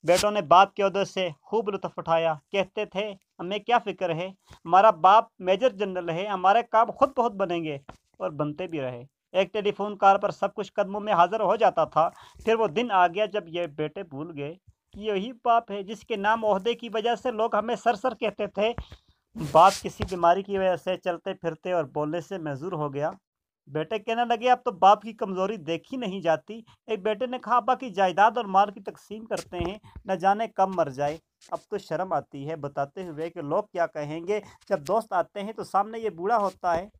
बेटों ने बाप के ओहदे से खूब लुत्फ उठाया। कहते थे, हमें क्या फिक्र है, हमारा बाप मेजर जनरल है, हमारे काम खुद बहुत बनेंगे। और बनते भी रहे। एक टेलीफोन कॉल पर सब कुछ कदमों में हाजिर हो जाता था। फिर वो दिन आ गया जब ये बेटे भूल गए कि यही बाप है जिसके नाम ओहदे की वजह से लोग हमें सर सर कहते थे। बाप किसी बीमारी की वजह से चलते फिरते और बोलने से महजूर हो गया। बेटे कहने लगे, अब तो बाप की कमजोरी देखी नहीं जाती। एक बेटे ने कहा, अब्बा की जायदाद और माल की तकसीम करते हैं, न जाने कब मर जाए। अब तो शर्म आती है बताते हुए कि लोग क्या कहेंगे। जब दोस्त आते हैं तो सामने ये बूढ़ा होता है।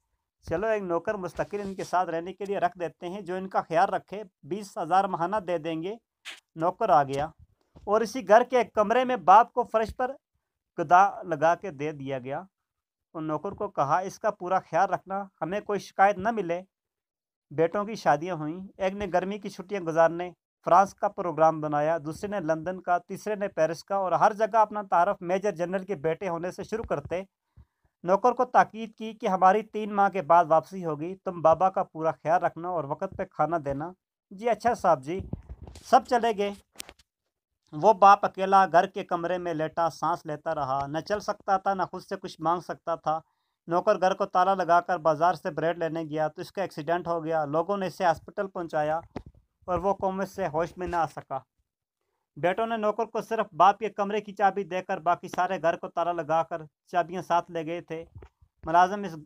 चलो एक नौकर मुस्तकिल इनके साथ रहने के लिए रख देते हैं, जो इनका ख्याल रखे। 20,000 महाना दे देंगे। नौकर आ गया और इसी घर के एक कमरे में बाप को फर्श पर गदा लगा के दे दिया गया। उन नौकर को कहा, इसका पूरा ख्याल रखना, हमें कोई शिकायत न मिले। बेटों की शादियां हुई। एक ने गर्मी की छुट्टियां गुजारने फ्रांस का प्रोग्राम बनाया, दूसरे ने लंदन का, तीसरे ने पेरिस का, और हर जगह अपना तारफ मेजर जनरल के बेटे होने से शुरू करते। नौकर को ताकीद की कि हमारी 3 माह के बाद वापसी होगी, तुम बाबा का पूरा ख्याल रखना और वक्त पे खाना देना। जी अच्छा साहब जी। सब चले गए। वो बाप अकेला घर के कमरे में लेटा सांस लेता रहा। न चल सकता था, न खुद से कुछ मांग सकता था। नौकर घर को ताला लगाकर बाजार से ब्रेड लेने गया तो इसका एक्सीडेंट हो गया। लोगों ने इसे हॉस्पिटल पहुंचाया और वो कोमे से होश में न आ सका। बेटों ने नौकर को सिर्फ बाप के कमरे की चाबी देकर बाकी सारे घर को ताला लगाकर चाबियां साथ ले गए थे। मुलाजिम इस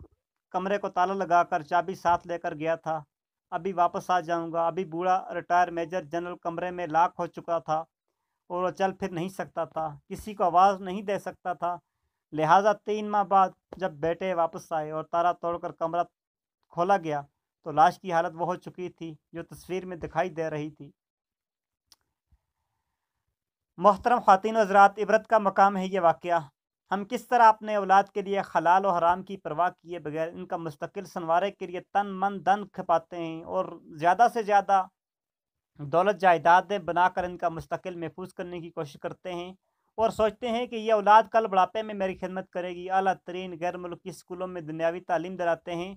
कमरे को ताला लगाकर चाबी साथ लेकर गया था। अभी वापस आ जाऊंगा। अभी बूढ़ा रिटायर मेजर जनरल कमरे में लाक हो चुका था और वो चल फिर नहीं सकता था, किसी को आवाज़ नहीं दे सकता था। लिहाजा 3 माह बाद जब बेटे वापस आए और ताला तोड़कर कमरा खोला गया तो लाश की हालत वो हो चुकी थी जो तस्वीर में दिखाई दे रही थी। मोहतरम ख़वातीन व हज़रात, इबरत का मकाम है ये वाक़या। हम किस तरह अपने औलाद के लिए हलाल और हराम की परवाह किए बगैर इनका मुस्तकिल संवारे के लिए तन मन धन खपाते हैं और ज़्यादा से ज़्यादा दौलत जायदादें बनाकर इनका मुस्तकिल महफूज करने की कोशिश करते हैं और सोचते हैं कि ये औलाद कल बुढ़ापे में मेरी खिदमत करेगी। आला तरीन गैर मुल्की स्कूलों में दुनियावी तालीम दिलाते हैं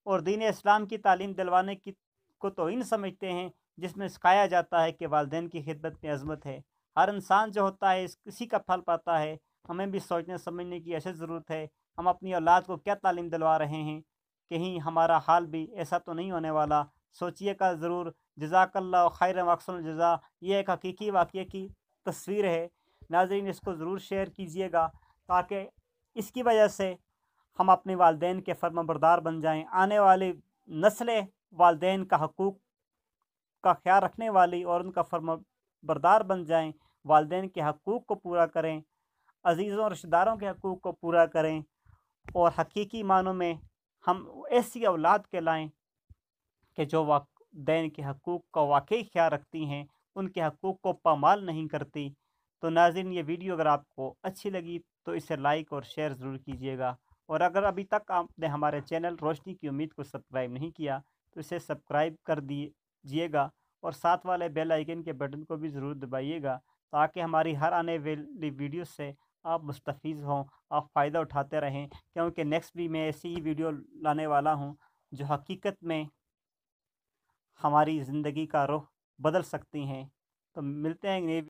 और दीन इस्लाम की तालीम दिलवाने की को तौहीन समझते हैं, जिसमें सिखाया जाता है कि वालिदैन की खिदमत में अजमत है। हर इंसान जो होता है इसी का फल पाता है। हमें भी सोचने समझने की अशद ज़रूरत है। हम अपनी औलाद को क्या तालीम दिलवा रहे हैं, कहीं हमारा हाल भी ऐसा तो नहीं होने वाला। सोचिएगा ज़रूर। जज़ाकल्लाह खैर वक्सल जज़ा। ये एक हकीकी वाक़ये की तस्वीर है। नाज़रीन, इसको ज़रूर शेयर कीजिएगा ताकि इसकी वजह से हम अपने वालिदैन के फर्माबरदार बन जाएं। आने वाली नस्लें वालिदैन का हकूक़ का ख्याल रखने वाली और उनका फर्माबरदार बन जाएं। वालिदैन के हकूक़ को पूरा करें, अज़ीज़ों और रिश्तेदारों के हकूक़ को पूरा करें और हकीकी मानों में हम ऐसी औलाद कहलाएं कि जो वालिदैन के हकूक़ का वाकई ख्याल रखती हैं, उनके हकूक़ को पामाल नहीं करती। तो नाज़रीन, ये वीडियो अगर आपको अच्छी लगी तो इसे लाइक और शेयर ज़रूर कीजिएगा। और अगर अभी तक आपने हमारे चैनल रोशनी की उम्मीद को सब्सक्राइब नहीं किया तो इसे सब्सक्राइब कर दीजिएगा और साथ वाले बेल आइकन के बटन को भी ज़रूर दबाइएगा ताकि हमारी हर आने वाली वीडियो से आप मुस्तफ़ीज़ हों, आप फ़ायदा उठाते रहें। क्योंकि नेक्स्ट भी मैं ऐसी ही वीडियो लाने वाला हूँ जो हकीकत में हमारी ज़िंदगी का रुख बदल सकती हैं। तो मिलते हैं नई